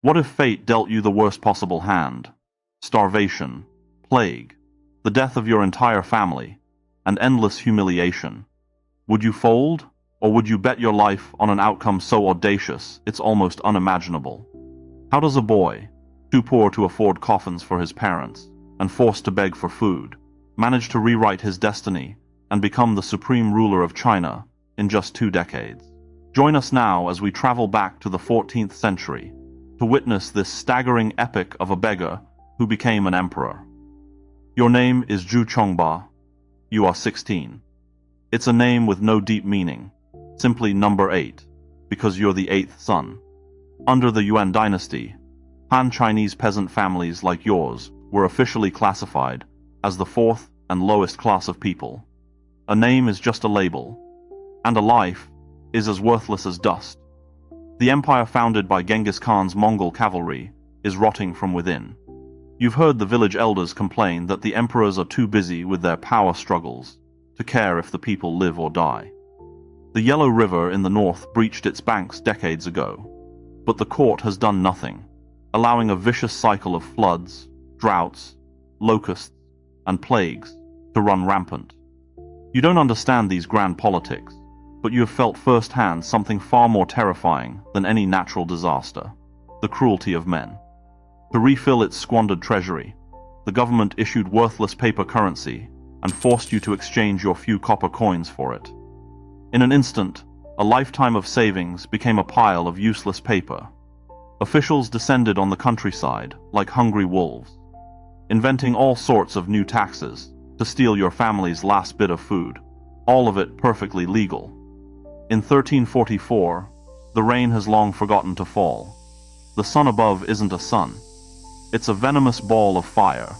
What if fate dealt you the worst possible hand? Starvation, plague, the death of your entire family, and endless humiliation. Would you fold, or would you bet your life on an outcome so audacious it's almost unimaginable? How does a boy, too poor to afford coffins for his parents, and forced to beg for food, manage to rewrite his destiny and become the supreme ruler of China in just 2 decades? Join us now as we travel back to the 14th century to witness this staggering epic of a beggar who became an emperor. Your name is Zhu Yuanzhang. You are 16. It's a name with no deep meaning, simply number 8, because you're the 8th son. Under the Yuan dynasty, Han Chinese peasant families like yours were officially classified as the 4th and lowest class of people. A name is just a label, and a life is as worthless as dust. The empire founded by Genghis Khan's Mongol cavalry is rotting from within. You've heard the village elders complain that the emperors are too busy with their power struggles to care if the people live or die. The Yellow River in the north breached its banks decades ago, but the court has done nothing, allowing a vicious cycle of floods, droughts, locusts, and plagues to run rampant. You don't understand these grand politics, but you have felt firsthand something far more terrifying than any natural disaster: the cruelty of men. To refill its squandered treasury, the government issued worthless paper currency and forced you to exchange your few copper coins for it. In an instant, a lifetime of savings became a pile of useless paper. Officials descended on the countryside like hungry wolves, inventing all sorts of new taxes to steal your family's last bit of food, all of it perfectly legal. In 1344, the rain has long forgotten to fall. The sun above isn't a sun. It's a venomous ball of fire,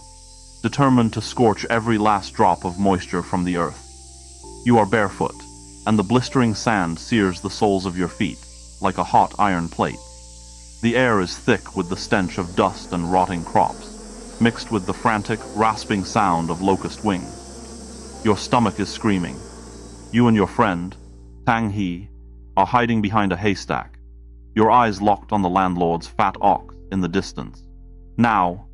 determined to scorch every last drop of moisture from the earth. You are barefoot, and the blistering sand sears the soles of your feet like a hot iron plate. The air is thick with the stench of dust and rotting crops, mixed with the frantic, rasping sound of locust wings. Your stomach is screaming. You and your friend, Tang He, are hiding behind a haystack, your eyes locked on the landlord's fat ox in the distance. Now,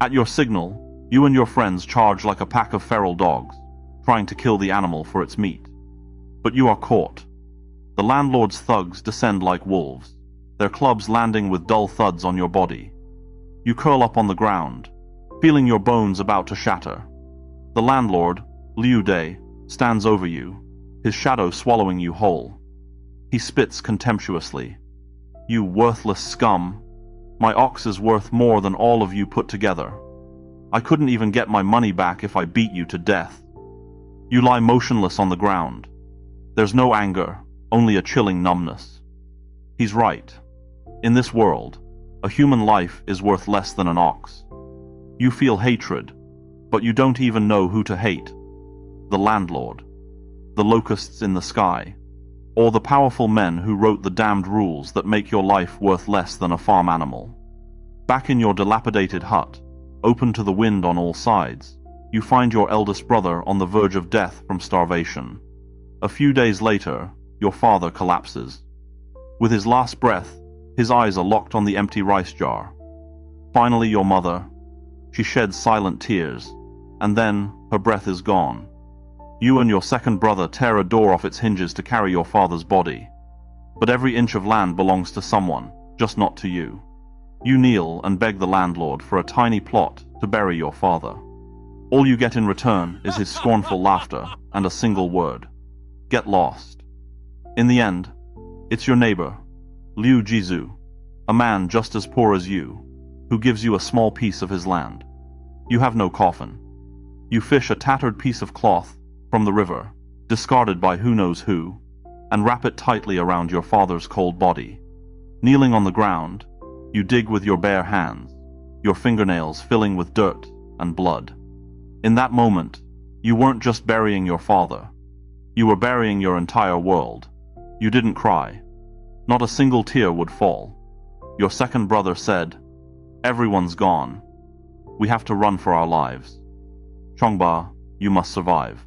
at your signal, you and your friends charge like a pack of feral dogs, trying to kill the animal for its meat. But you are caught. The landlord's thugs descend like wolves, their clubs landing with dull thuds on your body. You curl up on the ground, feeling your bones about to shatter. The landlord, Liu Dai, stands over you, his shadow swallowing you whole. He spits contemptuously. "You worthless scum. My ox is worth more than all of you put together. I couldn't even get my money back if I beat you to death." You lie motionless on the ground. There's no anger, only a chilling numbness. He's right. In this world, a human life is worth less than an ox. You feel hatred, but you don't even know who to hate. The landlord, the locusts in the sky, or the powerful men who wrote the damned rules that make your life worth less than a farm animal. Back in your dilapidated hut, open to the wind on all sides, you find your eldest brother on the verge of death from starvation. A few days later, your father collapses. With his last breath, his eyes are locked on the empty rice jar. Finally, your mother. She sheds silent tears, and then her breath is gone. You and your second brother tear a door off its hinges to carry your father's body. But every inch of land belongs to someone, just not to you. You kneel and beg the landlord for a tiny plot to bury your father. All you get in return is his scornful laughter and a single word: get lost. In the end, it's your neighbor, Liu Jizu, a man just as poor as you, who gives you a small piece of his land. You have no coffin. You fish a tattered piece of cloth from the river, discarded by who knows who, and wrap it tightly around your father's cold body. Kneeling on the ground, you dig with your bare hands, your fingernails filling with dirt and blood. In that moment, you weren't just burying your father. You were burying your entire world. You didn't cry. Not a single tear would fall. Your second brother said, "Everyone's gone. We have to run for our lives. Chongba, you must survive."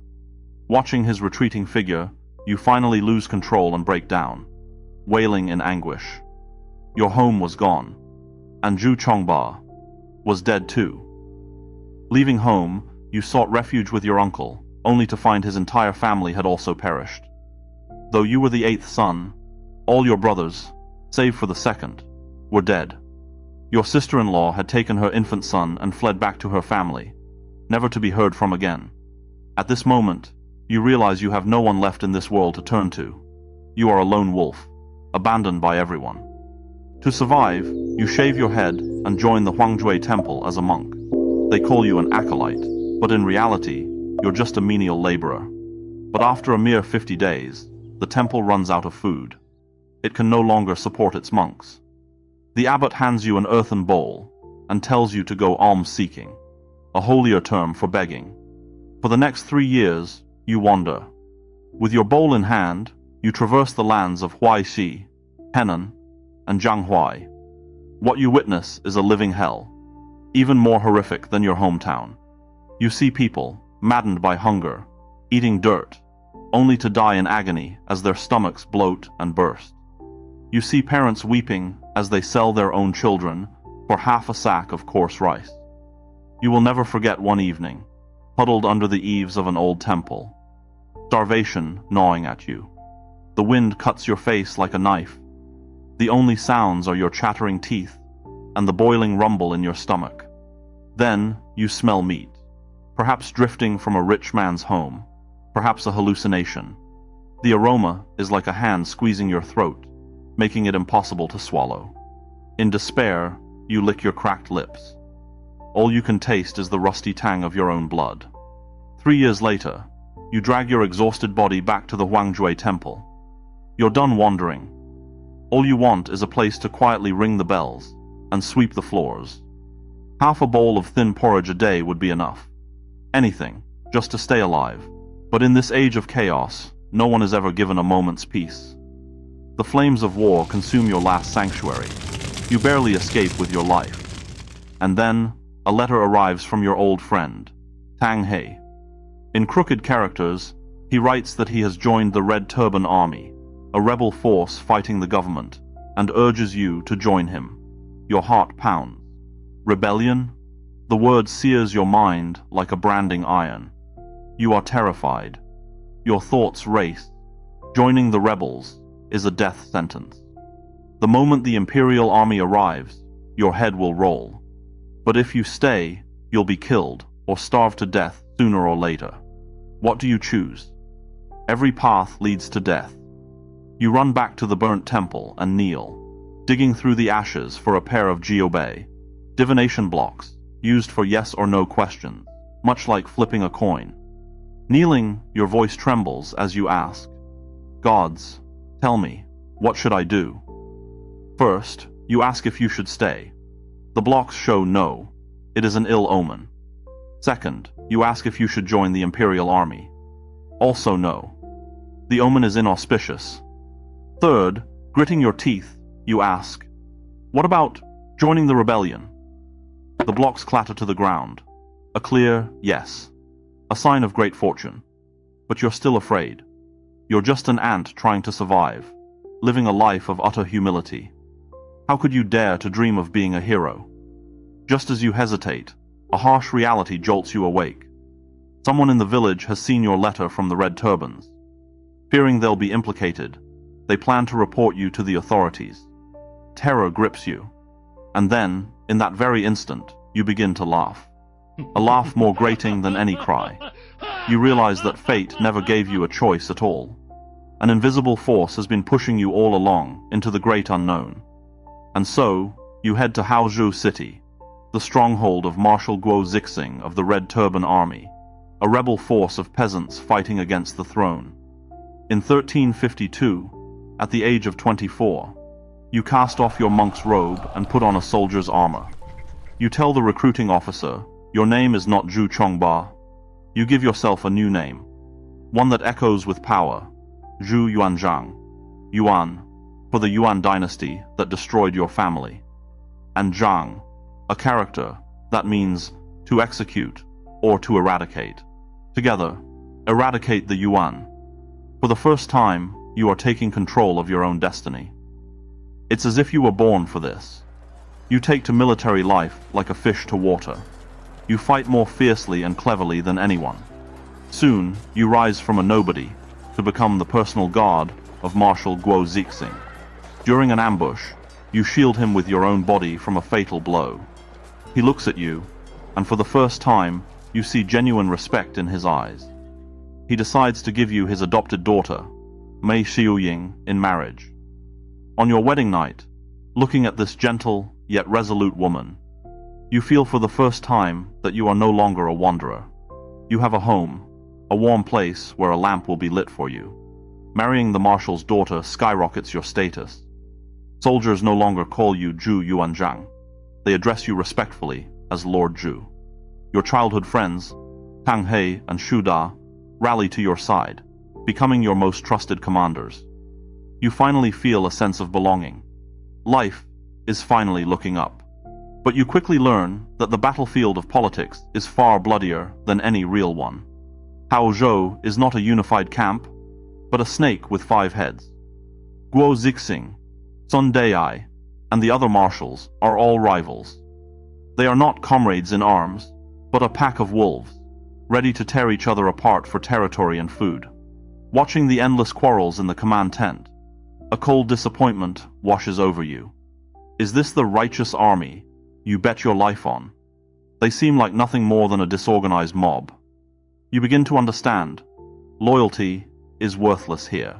Watching his retreating figure, you finally lose control and break down, wailing in anguish. Your home was gone. and Zhu Chongba was dead too. Leaving home, you sought refuge with your uncle, only to find his entire family had also perished. Though you were the eighth son, all your brothers, save for the second, were dead. Your sister-in-law had taken her infant son and fled back to her family, never to be heard from again. At this moment, you realize you have no one left in this world to turn to. You are a lone wolf, abandoned by everyone. To survive, you shave your head and join the Huangjue temple as a monk. They call you an acolyte, but in reality, you're just a menial laborer. But after a mere 50 days, the temple runs out of food. It can no longer support its monks. The abbot hands you an earthen bowl and tells you to go alms-seeking, a holier term for begging. For the next 3 years, you wander. With your bowl in hand, you traverse the lands of Huaixi, Henan, and Jianghuai. What you witness is a living hell, even more horrific than your hometown. You see people, maddened by hunger, eating dirt, only to die in agony as their stomachs bloat and burst. You see parents weeping as they sell their own children for half a sack of coarse rice. You will never forget one evening, huddled under the eaves of an old temple, starvation gnawing at you. The wind cuts your face like a knife. The only sounds are your chattering teeth and the boiling rumble in your stomach. Then you smell meat, perhaps drifting from a rich man's home, perhaps a hallucination. The aroma is like a hand squeezing your throat, making it impossible to swallow. In despair, you lick your cracked lips. All you can taste is the rusty tang of your own blood. 3 years later, you drag your exhausted body back to the Huangjue temple. You're done wandering. All you want is a place to quietly ring the bells and sweep the floors. Half a bowl of thin porridge a day would be enough. Anything, just to stay alive. But in this age of chaos, no one is ever given a moment's peace. The flames of war consume your last sanctuary. You barely escape with your life. And then, a letter arrives from your old friend, Tang He. In crooked characters, he writes that he has joined the Red Turban Army, a rebel force fighting the government, and urges you to join him. Your heart pounds. Rebellion? The word sears your mind like a branding iron. You are terrified. Your thoughts race. Joining the rebels is a death sentence. The moment the Imperial Army arrives, your head will roll. But if you stay, you'll be killed or starve to death sooner or later. What do you choose? Every path leads to death. You run back to the burnt temple and kneel, digging through the ashes for a pair of jiobei, divination blocks, used for yes or no questions, much like flipping a coin. Kneeling, your voice trembles as you ask, "Gods, tell me, what should I do?" First, you ask if you should stay. The blocks show no. It is an ill omen. Second, you ask if you should join the Imperial Army. Also no. The omen is inauspicious. Third, gritting your teeth, you ask, "What about joining the rebellion?" The blocks clatter to the ground. A clear yes. A sign of great fortune. But you're still afraid. You're just an ant trying to survive, living a life of utter humility. How could you dare to dream of being a hero? Just as you hesitate, a harsh reality jolts you awake. Someone in the village has seen your letter from the Red Turbans. Fearing they'll be implicated, they plan to report you to the authorities. Terror grips you. And then, in that very instant, you begin to laugh. A laugh more grating than any cry. You realize that fate never gave you a choice at all. An invisible force has been pushing you all along into the great unknown. And so, you head to Haozhou City, the stronghold of Marshal Guo Zixing of the Red Turban Army, a rebel force of peasants fighting against the throne. In 1352, at the age of 24, you cast off your monk's robe and put on a soldier's armor. You tell the recruiting officer, your name is not Zhu Chongba. You give yourself a new name, one that echoes with power, Zhu Yuanzhang, Yuan, for the Yuan dynasty that destroyed your family, and Zhang, a character that means to execute or to eradicate. Together, eradicate the Yuan. For the first time, you are taking control of your own destiny. It's as if you were born for this. You take to military life like a fish to water. You fight more fiercely and cleverly than anyone. Soon, you rise from a nobody to become the personal guard of Marshal Guo Zixing. During an ambush, you shield him with your own body from a fatal blow. He looks at you, and for the first time, you see genuine respect in his eyes. He decides to give you his adopted daughter, Mei Xiuying, in marriage. On your wedding night, looking at this gentle yet resolute woman, you feel for the first time that you are no longer a wanderer. You have a home, a warm place where a lamp will be lit for you. Marrying the marshal's daughter skyrockets your status. Soldiers no longer call you Zhu Yuanzhang. They address you respectfully as Lord Zhu. Your childhood friends, Tang He and Shu Da, rally to your side, becoming your most trusted commanders. You finally feel a sense of belonging. Life is finally looking up. But you quickly learn that the battlefield of politics is far bloodier than any real one. Haozhou is not a unified camp, but a snake with 5 heads. Guo Zixing, Sun Dai, and the other marshals are all rivals. They are not comrades in arms, but a pack of wolves, ready to tear each other apart for territory and food. Watching the endless quarrels in the command tent, a cold disappointment washes over you. Is this the righteous army you bet your life on? They seem like nothing more than a disorganized mob. You begin to understand. Loyalty is worthless here.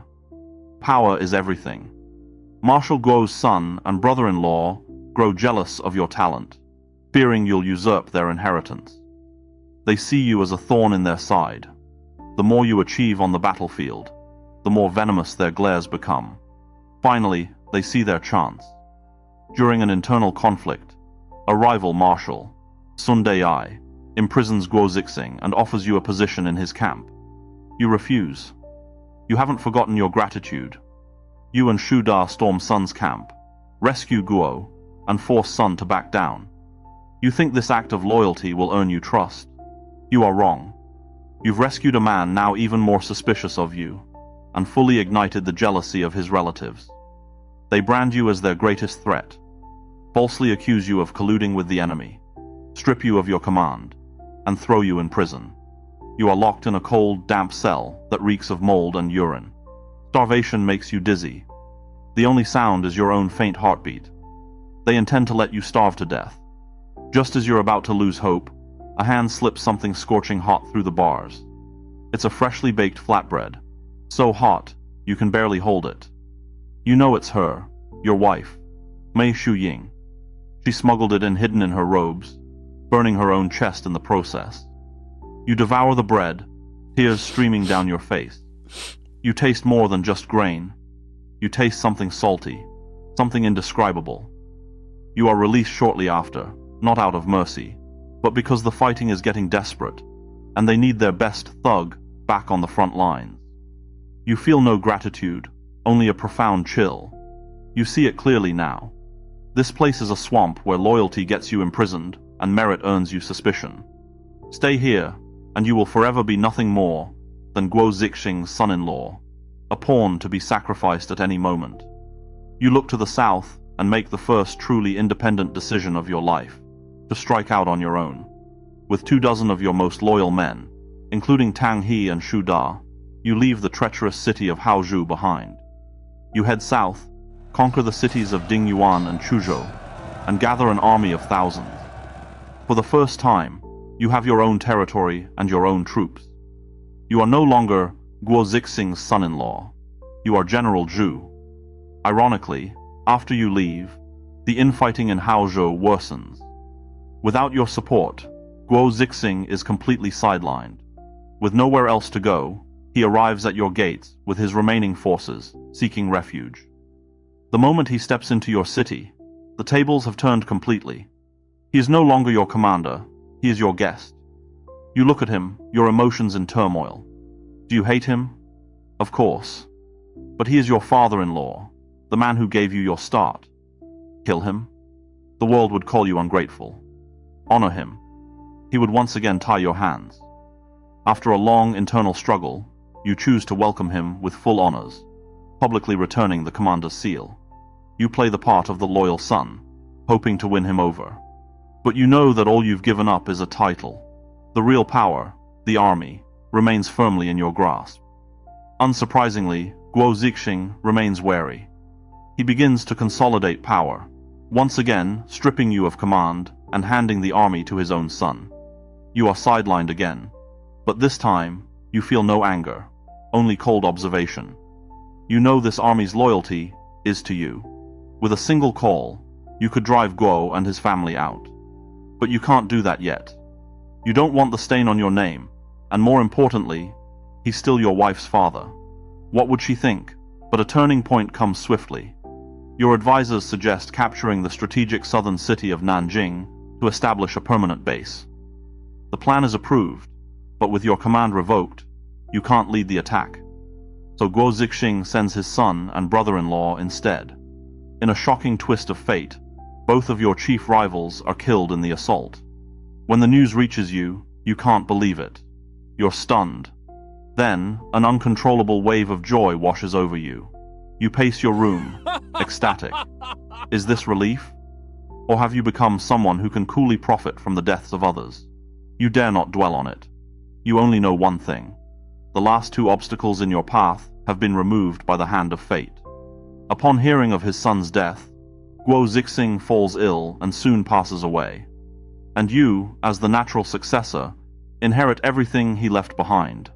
Power is everything. Marshal Guo's son and brother-in-law grow jealous of your talent, fearing you'll usurp their inheritance. They see you as a thorn in their side. The more you achieve on the battlefield, the more venomous their glares become. Finally, they see their chance. During an internal conflict, a rival marshal, Sun Dai, imprisons Guo Zixing and offers you a position in his camp. You refuse. You haven't forgotten your gratitude. You and Shu Da storm Sun's camp, rescue Guo, and force Sun to back down. You think this act of loyalty will earn you trust. You are wrong. You've rescued a man now even more suspicious of you, and fully ignited the jealousy of his relatives. They brand you as their greatest threat, falsely accuse you of colluding with the enemy, strip you of your command, and throw you in prison. You are locked in a cold, damp cell that reeks of mold and urine. Starvation makes you dizzy. The only sound is your own faint heartbeat. They intend to let you starve to death. Just as you're about to lose hope, a hand slips something scorching hot through the bars. It's a freshly baked flatbread, so hot you can barely hold it. You know it's her, your wife, Mei Xiuying. She smuggled it in hidden in her robes, burning her own chest in the process. You devour the bread, tears streaming down your face. You taste more than just grain. You taste something salty, something indescribable. You are released shortly after, not out of mercy, but because the fighting is getting desperate, and they need their best thug back on the front lines. You feel no gratitude, only a profound chill. You see it clearly now. This place is a swamp where loyalty gets you imprisoned and merit earns you suspicion. Stay here, and you will forever be nothing more than Guo Zixing's son-in-law, a pawn to be sacrificed at any moment. You look to the south and make the first truly independent decision of your life, to strike out on your own. With 24 of your most loyal men, including Tang He and Shu Da, you leave the treacherous city of Haozhou behind. You head south, conquer the cities of Dingyuan and Chuzhou, and gather an army of thousands. For the first time, you have your own territory and your own troops. You are no longer Guo Zixing's son-in-law. You are General Zhu. Ironically, after you leave, the infighting in Haozhou worsens. Without your support, Guo Zixing is completely sidelined. With nowhere else to go, he arrives at your gates with his remaining forces, seeking refuge. The moment he steps into your city, the tables have turned completely. He is no longer your commander, he is your guest. You look at him, your emotions in turmoil. Do you hate him? Of course. But he is your father-in-law, the man who gave you your start. Kill him? The world would call you ungrateful. Honor him. He would once again tie your hands. After a long internal struggle, you choose to welcome him with full honors, publicly returning the commander's seal. You play the part of the loyal son, hoping to win him over. But you know that all you've given up is a title. The real power, the army, remains firmly in your grasp. Unsurprisingly, Guo Zixing remains wary. He begins to consolidate power, once again stripping you of command and handing the army to his own son. You are sidelined again, but this time you feel no anger, only cold observation. You know this army's loyalty is to you. With a single call, you could drive Guo and his family out. But you can't do that yet. You don't want the stain on your name, and more importantly, he's still your wife's father. What would she think? But a turning point comes swiftly. Your advisors suggest capturing the strategic southern city of Nanjing to establish a permanent base. The plan is approved, but with your command revoked, you can't lead the attack. So Guo Zixing sends his son and brother-in-law instead. In a shocking twist of fate, both of your chief rivals are killed in the assault. When the news reaches you, you can't believe it. You're stunned. Then, an uncontrollable wave of joy washes over you. You pace your room, ecstatic. Is this relief? Or have you become someone who can coolly profit from the deaths of others? You dare not dwell on it. You only know one thing. The last two obstacles in your path have been removed by the hand of fate. Upon hearing of his son's death, Guo Zixing falls ill and soon passes away. And you, as the natural successor, inherit everything he left behind.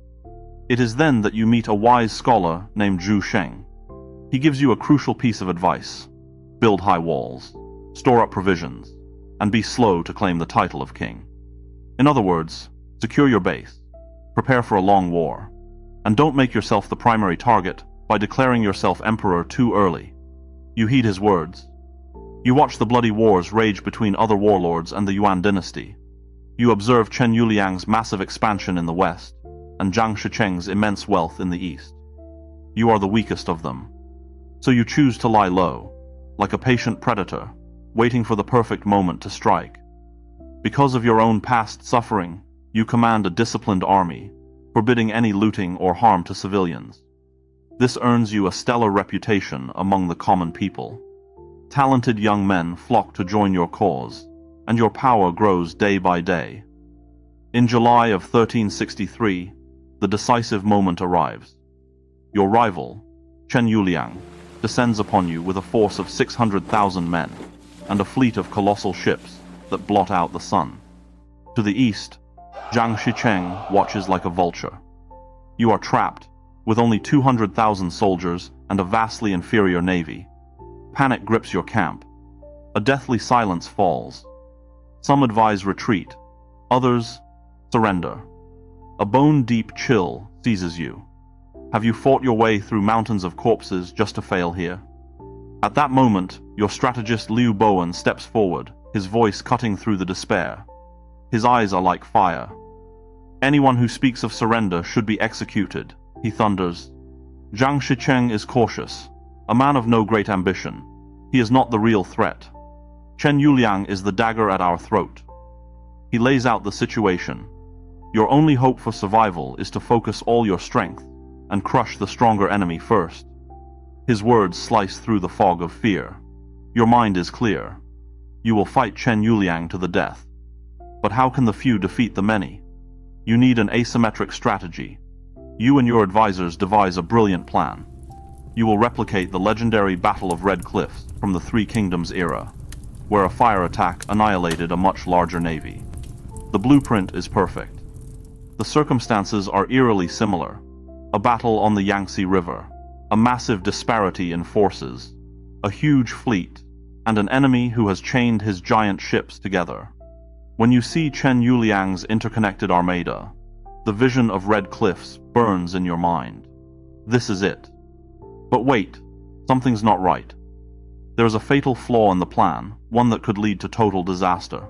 It is then that you meet a wise scholar named Zhu Sheng. He gives you a crucial piece of advice. Build high walls, store up provisions, and be slow to claim the title of king. In other words, secure your base, prepare for a long war, and don't make yourself the primary target by declaring yourself emperor too early. You heed his words. You watch the bloody wars rage between other warlords and the Yuan dynasty. You observe Chen Yuliang's massive expansion in the west, and Zhang Shicheng's immense wealth in the east. You are the weakest of them. So you choose to lie low, like a patient predator, waiting for the perfect moment to strike. Because of your own past suffering, you command a disciplined army, forbidding any looting or harm to civilians. This earns you a stellar reputation among the common people. Talented young men flock to join your cause, and your power grows day by day. In July of 1363, the decisive moment arrives. Your rival, Chen Yuliang, descends upon you with a force of 600,000 men and a fleet of colossal ships that blot out the sun. To the east, Zhang Shicheng watches like a vulture. You are trapped, with only 200,000 soldiers and a vastly inferior navy. Panic grips your camp. A deathly silence falls. Some advise retreat, others surrender. A bone-deep chill seizes you. Have you fought your way through mountains of corpses just to fail here? At that moment, your strategist Liu Bowen steps forward, his voice cutting through the despair. His eyes are like fire. Anyone who speaks of surrender should be executed, he thunders. Zhang Shicheng is cautious, a man of no great ambition. He is not the real threat. Chen Yuliang is the dagger at our throat. He lays out the situation. Your only hope for survival is to focus all your strength and crush the stronger enemy first. His words slice through the fog of fear. Your mind is clear. You will fight Chen Yuliang to the death. But how can the few defeat the many? You need an asymmetric strategy. You and your advisors devise a brilliant plan. You will replicate the legendary Battle of Red Cliffs from the Three Kingdoms era, where a fire attack annihilated a much larger navy. The blueprint is perfect. The circumstances are eerily similar. A battle on the Yangtze River, a massive disparity in forces, a huge fleet, and an enemy who has chained his giant ships together. When you see Chen Yuliang's interconnected armada, the vision of Red Cliffs burns in your mind. This is it. But wait, something's not right. There is a fatal flaw in the plan, one that could lead to total disaster.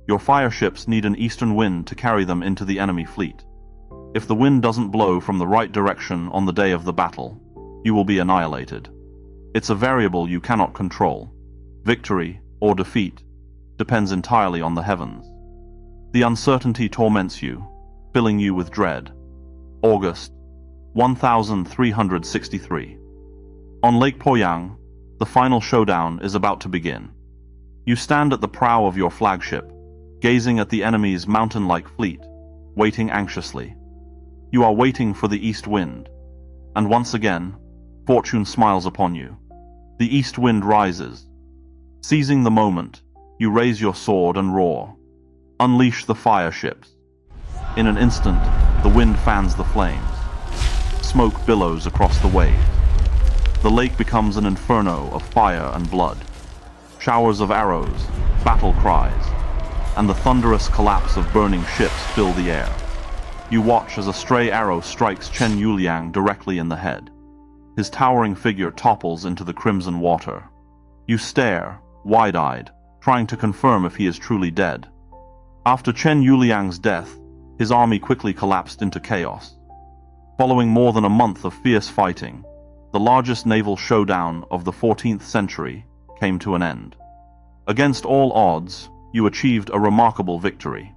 Your fire ships need an eastern wind to carry them into the enemy fleet. If the wind doesn't blow from the right direction on the day of the battle, you will be annihilated. It's a variable you cannot control. Victory, or defeat, depends entirely on the heavens. The uncertainty torments you, filling you with dread. August 1363. On Lake Poyang, the final showdown is about to begin. You stand at the prow of your flagship, gazing at the enemy's mountain-like fleet, waiting anxiously. You are waiting for the east wind. And once again, fortune smiles upon you. The east wind rises. Seizing the moment, you raise your sword and roar. Unleash the fire ships. In an instant, the wind fans the flames. Smoke billows across the waves. The lake becomes an inferno of fire and blood. Showers of arrows, battle cries, and the thunderous collapse of burning ships fill the air. You watch as a stray arrow strikes Zhu Yuanzhang directly in the head. His towering figure topples into the crimson water. You stare, wide-eyed, trying to confirm if he is truly dead. After Zhu Yuanzhang's death, his army quickly collapsed into chaos. Following more than a month of fierce fighting, the largest naval showdown of the 14th century came to an end. Against all odds, you achieved a remarkable victory.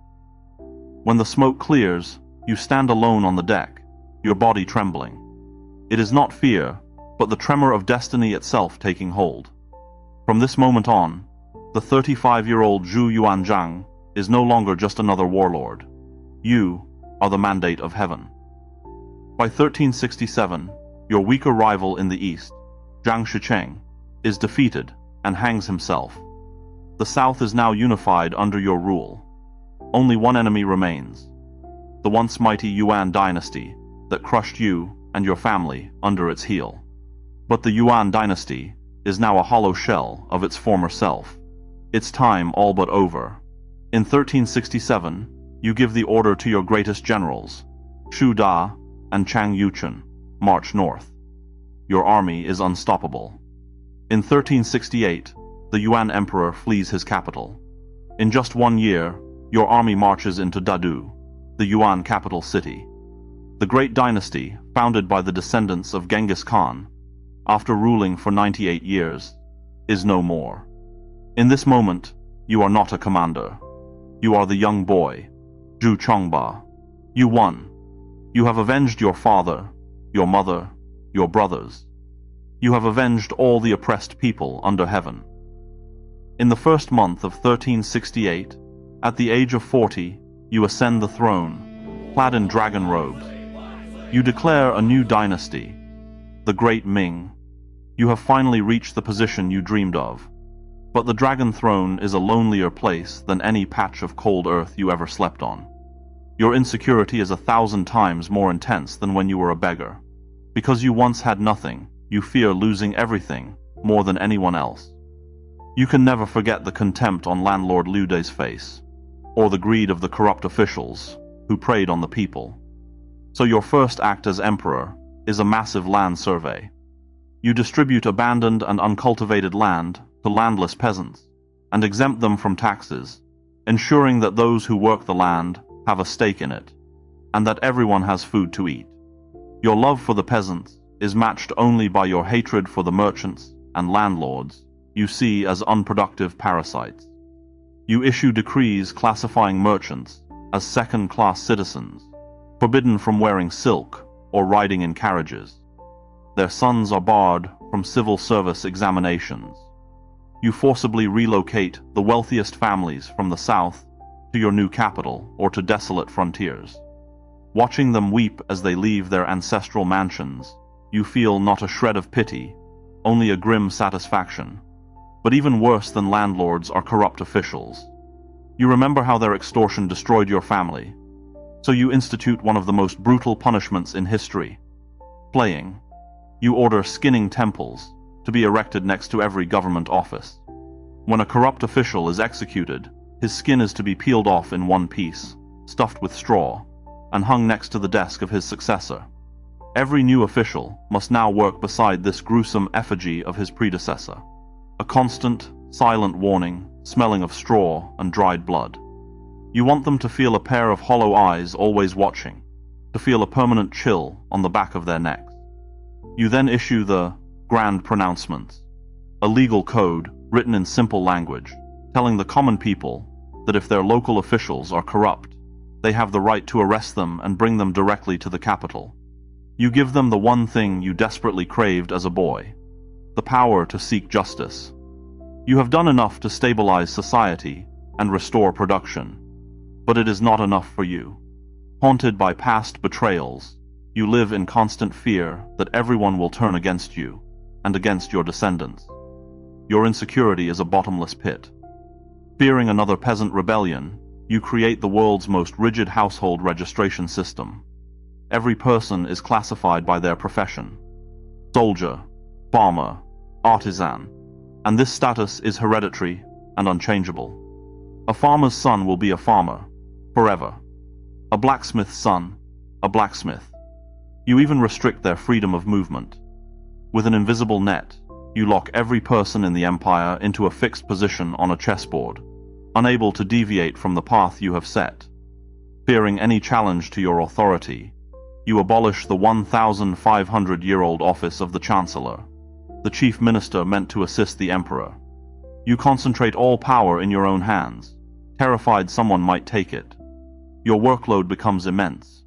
When the smoke clears, you stand alone on the deck, your body trembling. It is not fear, but the tremor of destiny itself taking hold. From this moment on, the 35-year-old Zhu Yuanzhang is no longer just another warlord. You are the mandate of heaven. By 1367, your weaker rival in the east, Zhang Shicheng, is defeated and hangs himself. The south is now unified under your rule. Only one enemy remains, the once mighty Yuan dynasty that crushed you and your family under its heel. But the Yuan dynasty is now a hollow shell of its former self. Its time all but over. In 1367, you give the order to your greatest generals, Shu Da and Chang Yuchun, march north. Your army is unstoppable. In 1368, the Yuan emperor flees his capital. In just 1 year, your army marches into Dadu, the Yuan capital city. The great dynasty, founded by the descendants of Genghis Khan, after ruling for 98 years, is no more. In this moment, you are not a commander. You are the young boy, Zhu Chongba. You won. You have avenged your father, your mother, your brothers. You have avenged all the oppressed people under heaven. In the first month of 1368, at the age of 40, you ascend the throne, clad in dragon robes. You declare a new dynasty, the Great Ming. You have finally reached the position you dreamed of. But the dragon throne is a lonelier place than any patch of cold earth you ever slept on. Your insecurity is 1,000 times more intense than when you were a beggar. Because you once had nothing, you fear losing everything more than anyone else. You can never forget the contempt on landlord Liu Dai's face, or the greed of the corrupt officials who preyed on the people. So your first act as emperor is a massive land survey. You distribute abandoned and uncultivated land to landless peasants and exempt them from taxes, ensuring that those who work the land have a stake in it, and that everyone has food to eat. Your love for the peasants is matched only by your hatred for the merchants and landlords you see as unproductive parasites. You issue decrees classifying merchants as second-class citizens, forbidden from wearing silk or riding in carriages. Their sons are barred from civil service examinations. You forcibly relocate the wealthiest families from the south to your new capital or to desolate frontiers. Watching them weep as they leave their ancestral mansions, you feel not a shred of pity, only a grim satisfaction. But even worse than landlords are corrupt officials. You remember how their extortion destroyed your family, so you institute one of the most brutal punishments in history: flaying. You order skinning temples to be erected next to every government office. When a corrupt official is executed, his skin is to be peeled off in one piece, stuffed with straw, and hung next to the desk of his successor. Every new official must now work beside this gruesome effigy of his predecessor. A constant, silent warning, smelling of straw and dried blood. You want them to feel a pair of hollow eyes always watching, to feel a permanent chill on the back of their necks. You then issue the Grand Pronouncements, a legal code written in simple language, telling the common people that if their local officials are corrupt, they have the right to arrest them and bring them directly to the capital. You give them the one thing you desperately craved as a boy: the power to seek justice. You have done enough to stabilize society and restore production. But it is not enough for you. Haunted by past betrayals, you live in constant fear that everyone will turn against you and against your descendants. Your insecurity is a bottomless pit. Fearing another peasant rebellion, you create the world's most rigid household registration system. Every person is classified by their profession: soldier, farmer, artisan, and this status is hereditary and unchangeable. A farmer's son will be a farmer, forever. A blacksmith's son, a blacksmith. You even restrict their freedom of movement. With an invisible net, you lock every person in the empire into a fixed position on a chessboard, unable to deviate from the path you have set. Fearing any challenge to your authority, you abolish the 1,500-year-old office of the Chancellor, the chief minister meant to assist the emperor. You concentrate all power in your own hands, terrified someone might take it. Your workload becomes immense.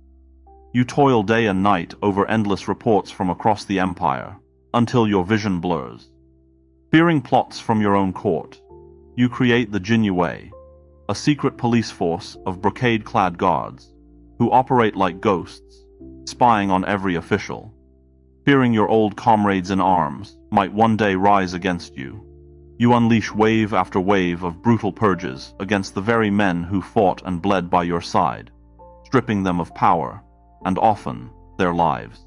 You toil day and night over endless reports from across the empire, until your vision blurs. Fearing plots from your own court, you create the Jinyue, a secret police force of brocade-clad guards, who operate like ghosts, spying on every official. Fearing your old comrades in arms might one day rise against you, you unleash wave after wave of brutal purges against the very men who fought and bled by your side, stripping them of power, and often their lives.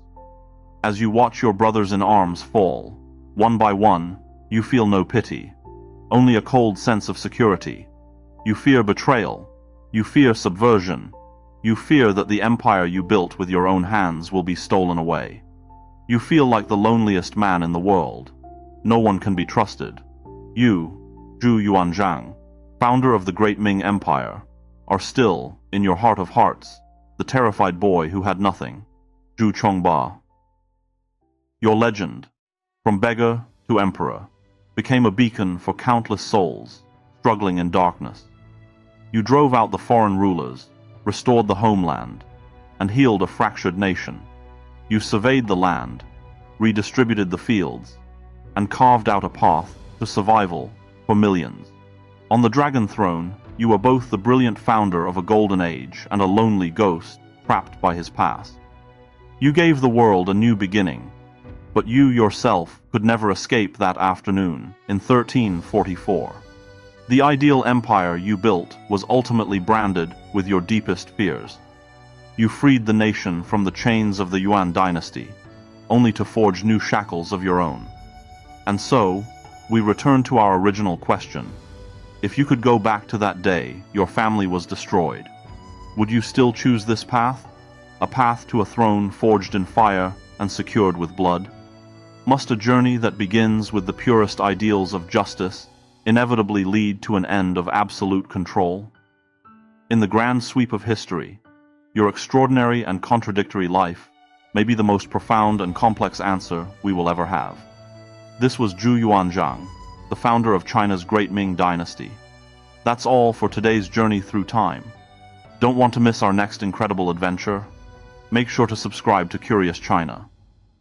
As you watch your brothers in arms fall, one by one, you feel no pity, only a cold sense of security. You fear betrayal, you fear subversion, you fear that the empire you built with your own hands will be stolen away. You feel like the loneliest man in the world. No one can be trusted. You, Zhu Yuanzhang, founder of the great Ming Empire, are still, in your heart of hearts, the terrified boy who had nothing, Zhu Chongba. Your legend, from beggar to emperor, became a beacon for countless souls struggling in darkness. You drove out the foreign rulers, restored the homeland, and healed a fractured nation. You surveyed the land, redistributed the fields, and carved out a path to survival for millions. On the Dragon Throne, you were both the brilliant founder of a golden age and a lonely ghost trapped by his past. You gave the world a new beginning, but you yourself could never escape that afternoon in 1344. The ideal empire you built was ultimately branded with your deepest fears. You freed the nation from the chains of the Yuan dynasty, only to forge new shackles of your own. And so, we return to our original question. If you could go back to that day your family was destroyed, would you still choose this path? A path to a throne forged in fire and secured with blood? Must a journey that begins with the purest ideals of justice inevitably lead to an end of absolute control? In the grand sweep of history, your extraordinary and contradictory life may be the most profound and complex answer we will ever have. This was Zhu Yuanzhang, the founder of China's great Ming dynasty. That's all for today's journey through time. Don't want to miss our next incredible adventure? Make sure to subscribe to Curious China.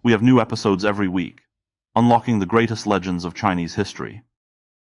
We have new episodes every week, unlocking the greatest legends of Chinese history.